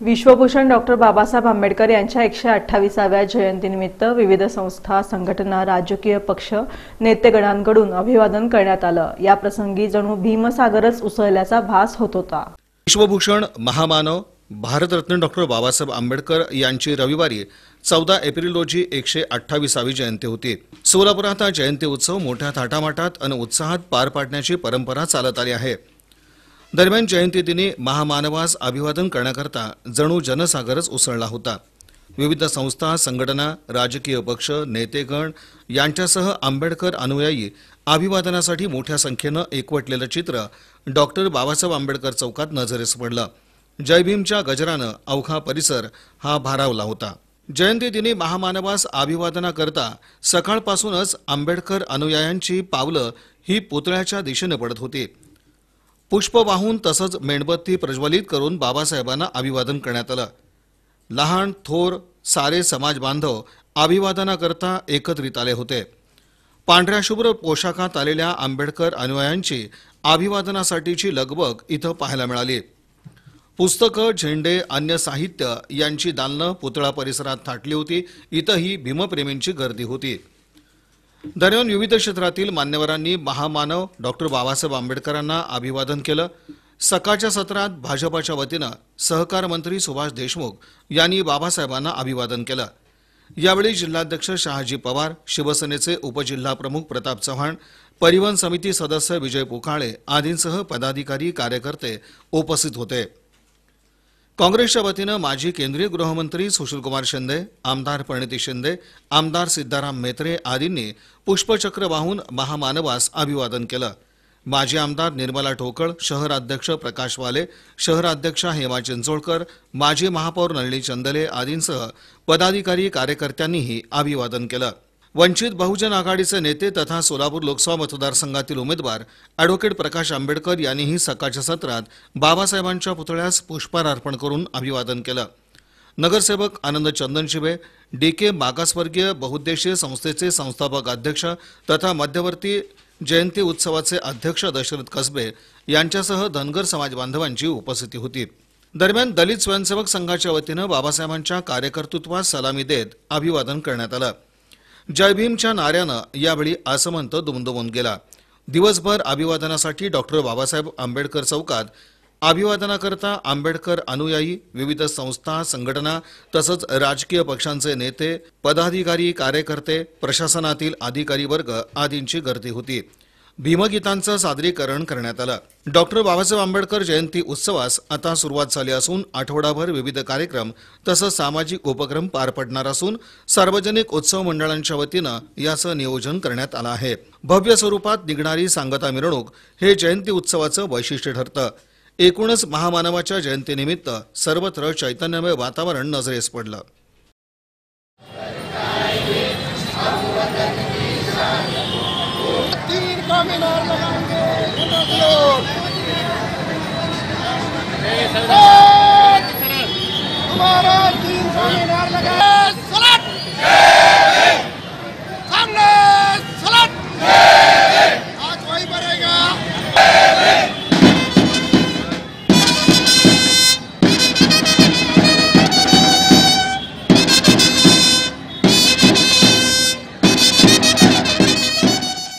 Vishwabhushan doctor Babasaheb Ambedkar यांच्या 128व्या जयंतीनिमित्त विविध संस्था, संघटना, राजकीय पक्ष, नेतेगणांकडून अभिवादन करण्यात आलं। या प्रसंगी जणू भीमसागरच उसळल्याचा भास होत होता। विश्वभूषण महामानव भारतरत्न डॉक्टर बाबासाहेब आंबेडकर यांची रविवारी 14 एप्रिल रोजी 128वी जयंती होती। सोलापुरात हा जयंती उत्सव मोठ्या थाटामाटात आणि उत्साहात पार पाडण्याची परंपरा चालत आली आहे। दरम्यान जयंतीदिनी महामानवास अभिवादन करण्याकरता जणू जनसागरच उसळला होता। विविध संस्था, संघटना, राजकीय पक्ष, नेतेगण यांच्यासह आंबेडकर अनुयायी अभिवादनासाठी मोठ्या संख्येनं एकवटलेलं चित्र डॉक्टर बाबासाहेब आंबेडकर चौकात नजरेस पडलं। जय भीमच्या गजरानं अवघा परिसर हा भारावला होता। जयंतीदिनी महामानवास अभिवादनाकरता सकाळपासूनच आंबेडकर अनुयायांची पावलं ही पुतळ्याच्या दिशेने पडत होती। पुष्प वाहून तसंच मेणबत्ती प्रज्वलित करून बाबासाहेबांना अभिवादन करण्यात आलं। लहान थोर सारे समाज बांधव अभिवादनाकरता एकत्रित आले होते। पांढऱ्या शुभ्र पोशाखात आलेल्या आंबेडकर अनुयायांची अभिवादनासाठीची लगबग इथं पाहायला मिळाली। पुस्तकं, झेंडे, अन्य साहित्य यांची दालनं पुतळा परिसरात थाटली होती। इथंही भीमप्रेमींची गर्दी होती। दरम्यान विविध क्षेत्रातील मान्यवरांनी महामानव डॉक्टर बाबासाहेब आंबेडकरांना अभिवादन केलं। सकाळच्या सत्रात भाजपाच्या वतीनं सहकार मंत्री सुभाष देशमुख यांनी बाबासाहेबांना अभिवादन केलं। यावेळी जिल्हाध्यक्ष शहाजी पवार, शिवसेनेचे उपजिल्हाप्रमुख प्रताप चव्हाण, परिवहन समिती सदस्य विजय पोकाळे आदींसह पदाधिकारी, कार्यकर्ते उपस्थित होते। काँग्रेसच्या वतीनं माजी केंद्रीय गृहमंत्री सुशीलकुमार शिंदे, आमदार परिणिती शिंदे, आमदार सिद्धाराम म्हेत्रे आदींनी पुष्पचक्र वाहून महामानवास अभिवादन केलं। माजी आमदार निर्मला ठोकळ, शहराध्यक्ष प्रकाश वाले, शहराध्यक्षा हेमा चिंचोळकर, माजी महापौर नलिनी चंदले आदींसह पदाधिकारी, कार्यकर्त्यांनीही अभिवादन केलं। वंचित बहुजन आघाडीचे नेते तथा सोलापूर लोकसभा मतदारसंघातील उमेदवार ॲडव्होकेट प्रकाश आंबेडकर यांनीही सकाळच्या सत्रात बाबासाहेबांच्या पुतळ्यास पुष्पहार अर्पण करून अभिवादन केलं। नगरसेवक आनंद चंदनशिवे, DK मागासवर्गीय बहुउद्देशीय संस्थेचे संस्थापक अध्यक्ष तथा मध्यवर्ती जयंती उत्सवाचे अध्यक्ष दशरथ कसबे यांच्यासह धनगर समाज बांधवांची उपस्थिती होती। दरम्यान दलित स्वयंसेवक संघाच्या वतीनं बाबासाहेबांच्या कार्यकर्तृत्वास सलामी देत अभिवादन करण्यात आलं। जय भीमच्या नाऱ्यानं यावेळी आसमंत दुमदुमून गेला। दिवसभर अभिवादनासाठी डॉक्टर बाबासाहेब आंबेडकर चौकात अभिवादनाकरता आंबेडकर अनुयायी, विविध संस्था, संघटना तसंच राजकीय पक्षांचे नेते, पदाधिकारी, कार्यकर्ते, प्रशासनातील अधिकारी वर्ग आदींची गर्दी होती। भीमगीतांचं सादरीकरण करण्यात आलं। डॉक्टर बाबासाहेब आंबेडकर जयंती उत्सवास आता सुरुवात झाली असून आठवडाभर विविध कार्यक्रम तसंच सामाजिक उपक्रम पार पडणार असून सार्वजनिक उत्सव मंडळांच्या वतीनं याचं नियोजन करण्यात आलं आहे। भव्य स्वरूपात निघणारी सांगता मिरवणूक हे जयंती उत्सवाचं वैशिष्ट्य ठरतं। एकूणच महामानवाच्या जयंतीनिमित्त सर्वत्र चैतन्यमय वातावरण नजरेस पडलं। मीनार लगाएंगे तुम्हारा 300 मीनार लगा